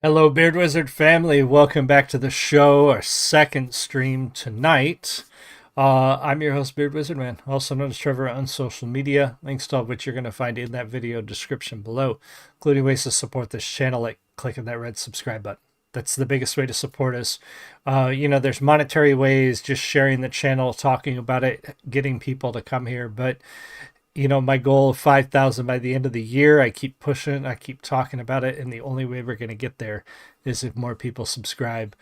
Hello, Beard Wizard family. Welcome back to the show, our second stream tonight. I'm your host, Beard Wizard Man, also known as Trevor on social media. Links to all of which you're going to find in that video description below, including ways to support this channel, like clicking that red subscribe button. That's the biggest way to support us. There's monetary ways, just sharing the channel, talking about it, getting people to come here. But my goal of 5,000 by the end of the year, I keep pushing, I keep talking about it, and the only way we're going to get there is if more people subscribe.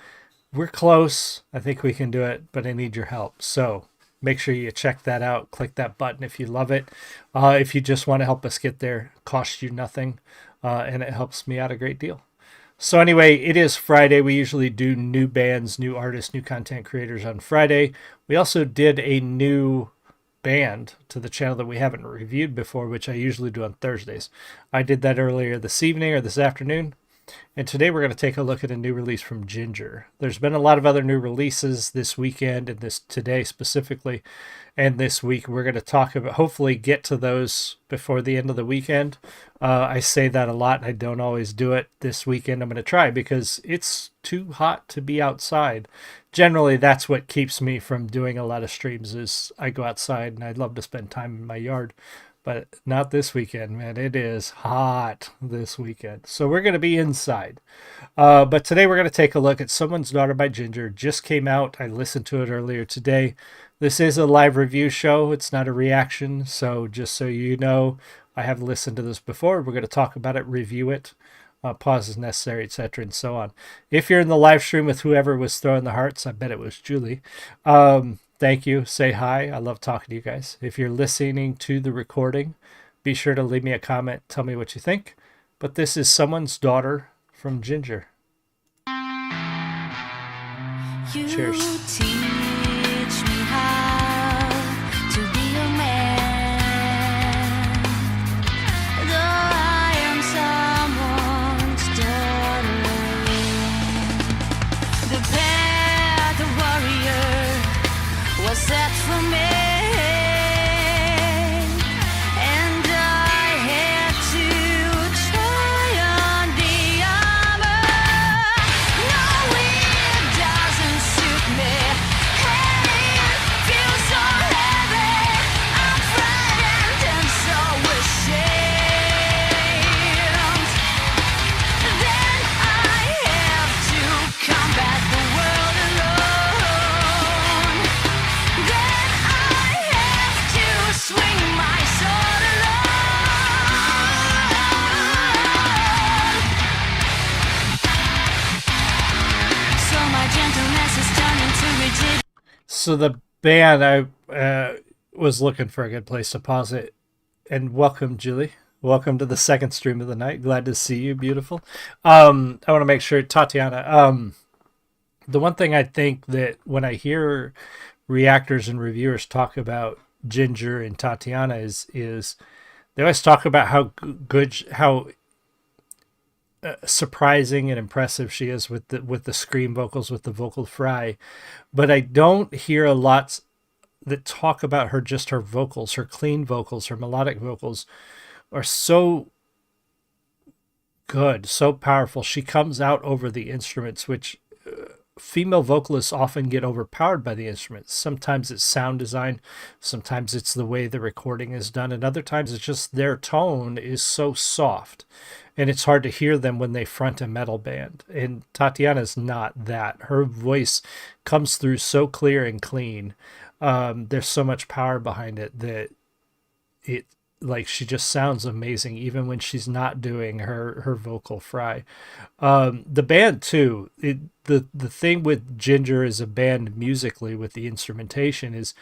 We're close. I think we can do it, but I need your help. So make sure you check that out. Click that button if you love it. If you just want to help us get there, it costs you nothing, and it helps me out a great deal. So anyway, it is Friday. We usually do new bands, new artists, new content creators on Friday. We also did a new band to the channel that we haven't reviewed before, which I usually do on Thursdays. I did that earlier this evening or this afternoon. And today we're going to take a look at a new release from Jinjer. There's been a lot of other new releases this weekend and today specifically. And this week we're going to talk about, hopefully get to those before the end of the weekend. I say that a lot and I don't always do it. This weekend I'm going to try because it's too hot to be outside. Generally, that's what keeps me from doing a lot of streams is I go outside and I'd love to spend time in my yard. But not this weekend, man. It is hot this weekend. So we're going to be inside. But today we're going to take a look at Someone's Daughter by Jinjer. Just came out. I listened to it earlier today. This is a live review show. It's not a reaction. So just so you know, I have listened to this before. We're going to talk about it, review it, pause as necessary, etc. and so on. If you're in the live stream with whoever was throwing the hearts, I bet it was Julie. Thank you. Say hi. I love talking to you guys. If you're listening to the recording, be sure to leave me a comment. Tell me what you think. But this is Someone's Daughter from Jinjer. Cheers. Teach me how to be a man. Though I am someone's daughter, the path of warrior was set for me, and I had to try on the armor. No, it doesn't suit me, and it feels so heavy. I'm frightened and so ashamed. Then I have to combat the world alone. Then I have to swing my sword alone. So my gentleness is turned into rigidity. So the band, I was looking for a good place to pause it. And welcome, Julie. Welcome to the second stream of the night. Glad to see you, beautiful. I want to make sure, Tatiana, the one thing I think that when I hear reactors and reviewers talk about Jinjer and Tatiana is they always talk about how how surprising and impressive she is with the scream vocals, with the vocal fry, but I don't hear a lot that talk about just her vocals, her clean vocals, her melodic vocals are so good, so powerful. She comes out over the instruments, which female vocalists often get overpowered by the instruments. Sometimes it's sound design, sometimes it's the way the recording is done, and other times it's just their tone is so soft and it's hard to hear them when they front a metal band. And Tatiana's not that. Her voice comes through so clear and clean. There's so much power behind it that she just sounds amazing even when she's not doing her vocal fry. The band too, the thing with Jinjer as a band musically with the instrumentation is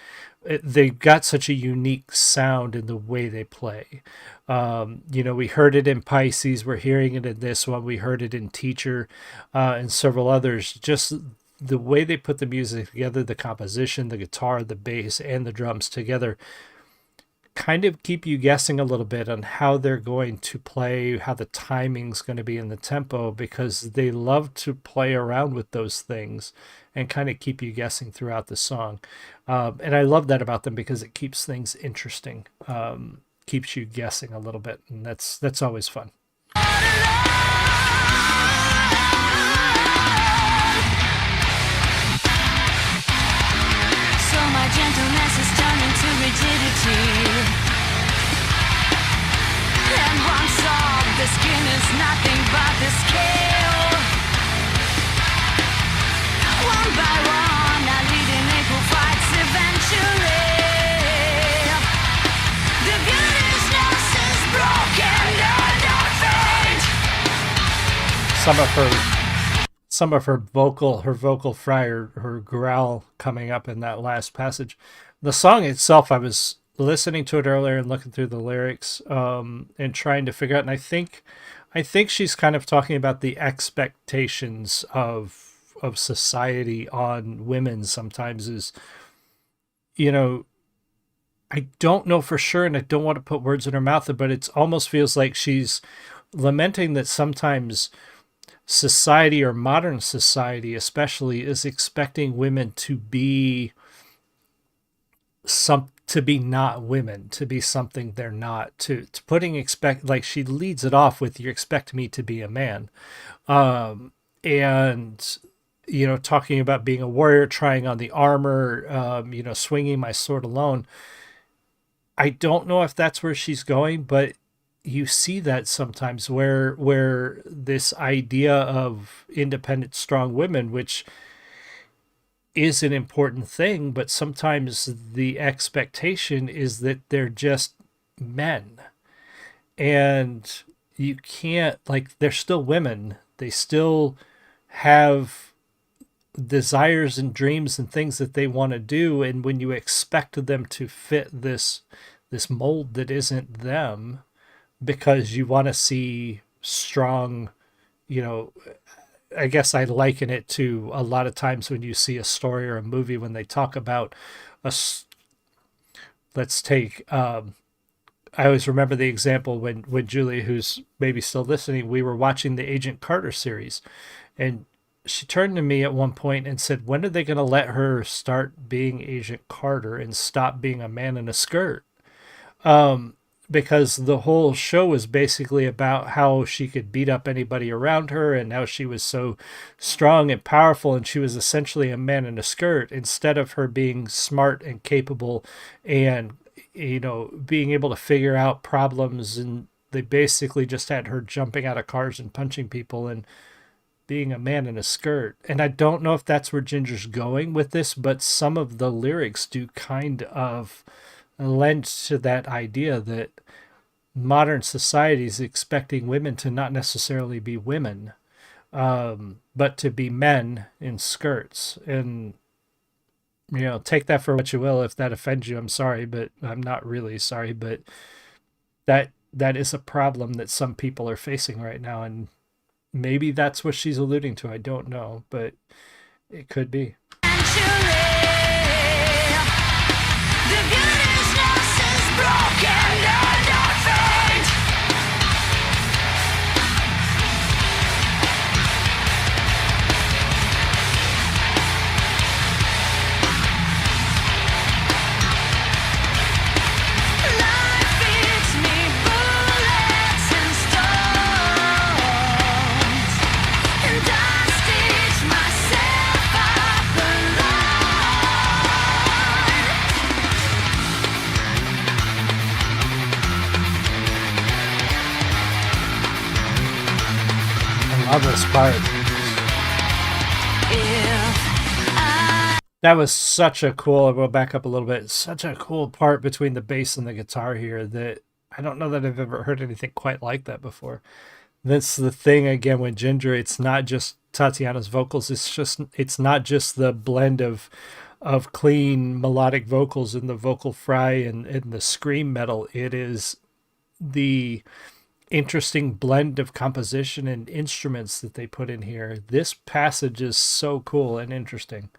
they've got such a unique sound in the way they play. We heard it in Pisces, we're hearing it in this one, we heard it in Teacher, and several others. Just the way they put the music together, the composition, the guitar, the bass, and the drums together kind of keep you guessing a little bit on how they're going to play, how the timing's going to be in the tempo, because they love to play around with those things and kind of keep you guessing throughout the song. And I love that about them because it keeps things interesting, keeps you guessing a little bit, and that's always fun. some of her vocal fry, her growl coming up in that last passage. The song itself, I was listening to it earlier and looking through the lyrics, and trying to figure out, and I think she's kind of talking about the expectations of society on women sometimes. Is, you know, I don't know for sure, and I don't want to put words in her mouth, but it almost feels like she's lamenting that sometimes society, or modern society especially, is expecting women to be not women, to be something they're not, to putting expect, like she leads it off with, you expect me to be a man, and talking about being a warrior, trying on the armor, swinging my sword alone. I don't know if that's where she's going, but you see that sometimes where this idea of independent, strong women, which is an important thing, but sometimes the expectation is that they're just men. And you can't, like, they're still women. They still have desires and dreams and things that they want to do, and when you expect them to fit this mold that isn't them, because you want to see strong, you know I guess I liken it to a lot of times when you see a story or a movie, when they talk about let's take, I always remember the example when Julie, who's maybe still listening, we were watching the Agent Carter series, and she turned to me at one point and said, when are they going to let her start being Agent Carter and stop being a man in a skirt? Because the whole show was basically about how she could beat up anybody around her and how she was so strong and powerful, and she was essentially a man in a skirt, instead of her being smart and capable and being able to figure out problems. And they basically just had her jumping out of cars and punching people and being a man in a skirt. And I don't know if that's where Jinjer's going with this, but some of the lyrics do kind of lend to that idea that modern society is expecting women to not necessarily be women, but to be men in skirts. And take that for what you will. If that offends you, I'm sorry, but I'm not really sorry. But that is a problem that some people are facing right now, and maybe that's what she's alluding to. I don't know, but it could be. Love this part. That was such a cool, I'll go back up a little bit, such a cool part between the bass and the guitar here that I don't know that I've ever heard anything quite like that before. That's the thing, again, with Jinjer, it's not just Tatiana's vocals, it's not just the blend of clean melodic vocals and the vocal fry and the scream metal. It is the interesting blend of composition and instruments that they put in here. This passage is so cool and interesting.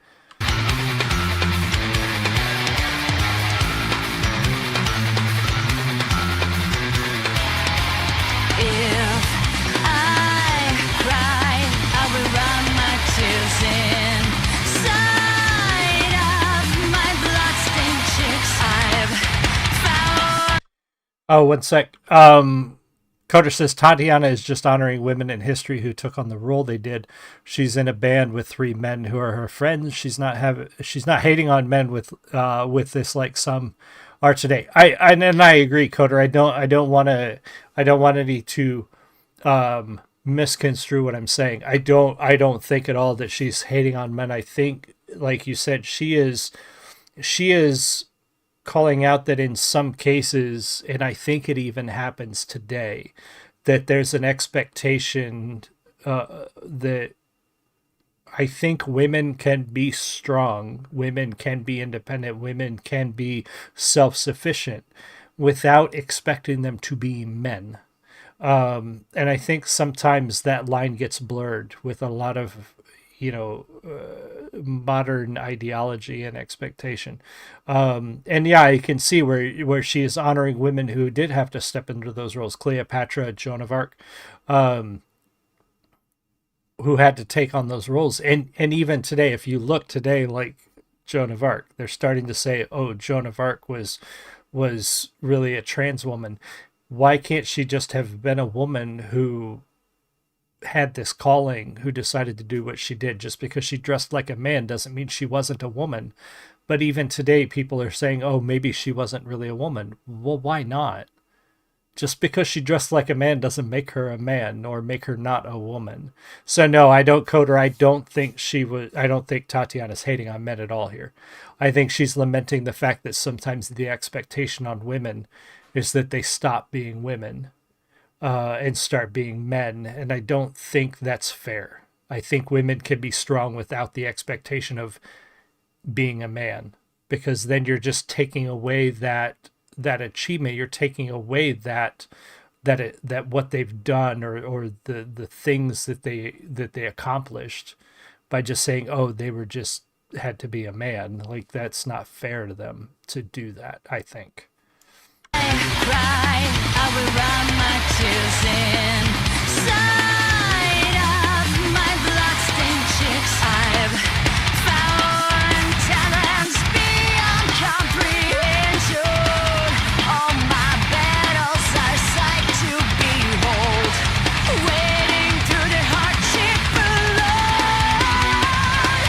Oh, one sec. Coder says Tatiana is just honoring women in history who took on the role they did. She's in a band with 3 men who are her friends. She's not hating on men with this like some are today. I agree, Coder. I don't want any to misconstrue what I'm saying. I don't think at all that she's hating on men. I think, like you said, she is calling out that in some cases, and I think it even happens today, that there's an expectation that I think women can be strong, women can be independent, women can be self sufficient without expecting them to be men. And I think sometimes that line gets blurred with a lot of, modern ideology and expectation. And yeah, I can see where she is honoring women who did have to step into those roles. Cleopatra, Joan of Arc, who had to take on those roles. And even today, if you look today, like Joan of Arc, they're starting to say, "Oh, Joan of Arc was really a trans woman." Why can't she just have been a woman who had this calling, who decided to do what she did? Just because she dressed like a man doesn't mean she wasn't a woman. But even today, people are saying, "Oh, maybe she wasn't really a woman." Well, why not? Just because she dressed like a man doesn't make her a man or make her not a woman. So no, I don't quote her. I don't think Tatiana's hating on men at all here. I think she's lamenting the fact that sometimes the expectation on women is that they stop being women and start being men. And I don't think that's fair. I think women can be strong without the expectation of being a man, because then you're just taking away that achievement. You're taking away that what they've done, or the things that they accomplished, by just saying, "Oh, they were just had to be a man." Like, that's not fair to them to do that, I think. Cry, I will run my tears inside of my bloodstained cheeks. I've found talents beyond comprehension. All my battles are sight to behold, wading through the hardship alone,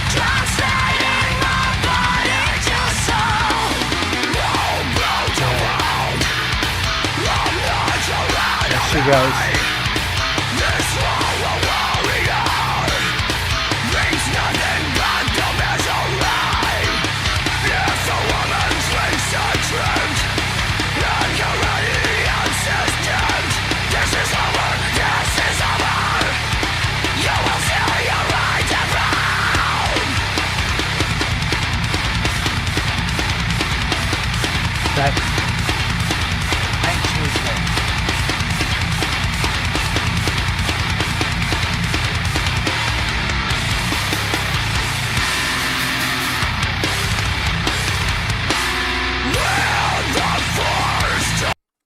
translating my body to soul. No road to road. There she goes. This warrior brings nothing but the misery. If a woman's wings are trimmed and already unsystemed, this is over, this is over. You will feel your right and wrong. That actually,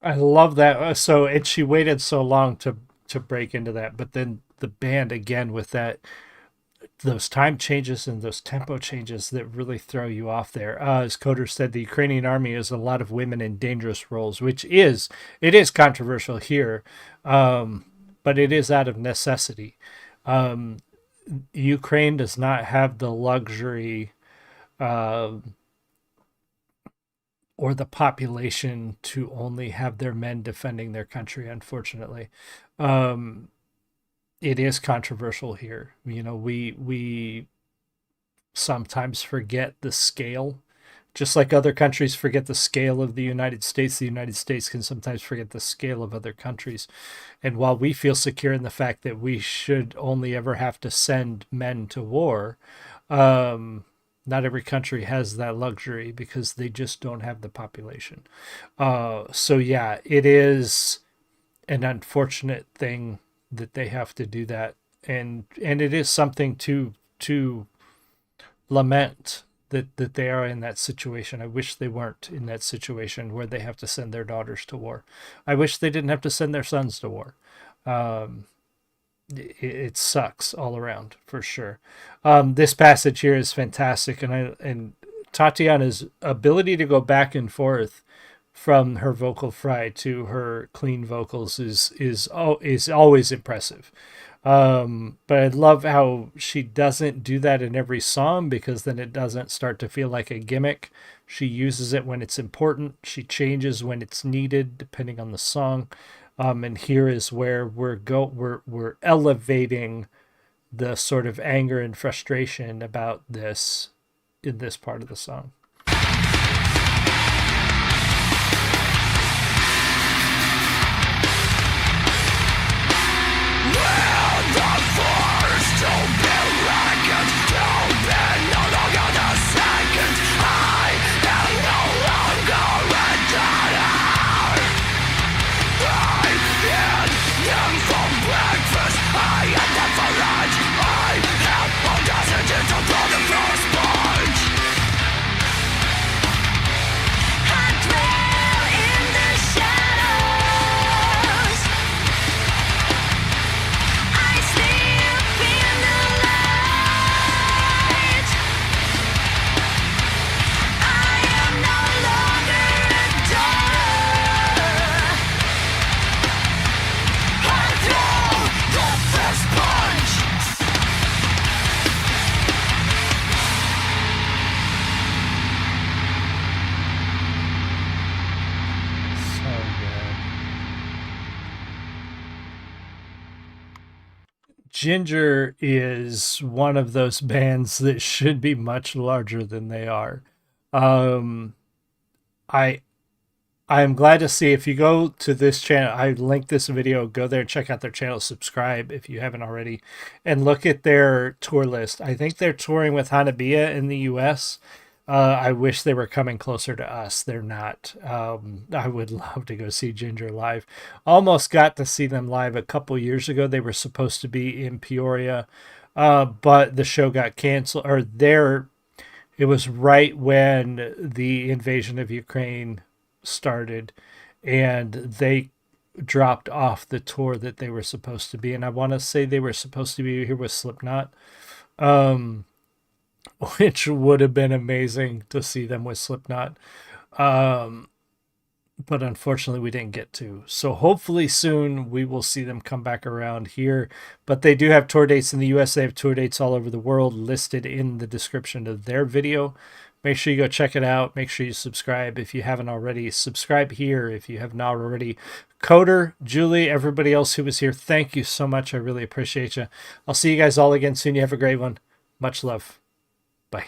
I love that. So, and she waited so long to break into that, but then the band again with those time changes and those tempo changes that really throw you off there. As Coder said, the Ukrainian army is a lot of women in dangerous roles, which it is controversial here, but it is out of necessity. Ukraine does not have the luxury or the population to only have their men defending their country, unfortunately. It is controversial here. We sometimes forget the scale. Just like other countries forget the scale of the United States can sometimes forget the scale of other countries. And while we feel secure in the fact that we should only ever have to send men to war, not every country has that luxury because they just don't have the population. So yeah, it is an unfortunate thing that they have to do that, and it is something to lament that they are in that situation. I wish they weren't in that situation where they have to send their daughters to war. I wish they didn't have to send their sons to war. It sucks all around, for sure. This passage here is fantastic, and Tatiana's ability to go back and forth from her vocal fry to her clean vocals is always impressive. But I love how she doesn't do that in every song, because then it doesn't start to feel like a gimmick. She uses it when it's important. She changes when it's needed, depending on the song. And here is where we're elevating the sort of anger and frustration about this in this part of the song. The Jinjer is one of those bands that should be much larger than they are. Um, I I am glad to see if you go to this channel, I linked this video, go there and check out their channel, subscribe if you haven't already, and look at their tour list. I think they're touring with Hanabiya in the US. I wish they were coming closer to us. They're not. I would love to go see Ginger live. Almost got to see them live a couple years ago. They were supposed to be in Peoria, but the show got canceled. Or it was right when the invasion of Ukraine started, and they dropped off the tour that they were supposed to be. And I want to say they were supposed to be here with Slipknot, um, which would have been amazing to see them with Slipknot. Um, but unfortunately we didn't get to. So hopefully soon we will see them come back around here. But they do have tour dates in the US. They have tour dates all over the world listed in the description of their video. Make sure you go check it out. Make sure you subscribe if you haven't already. Subscribe here if you have not already. Coder, Julie, everybody else who was here, thank you so much. I really appreciate you. I'll see you guys all again soon. You have a great one. Much love. Bye.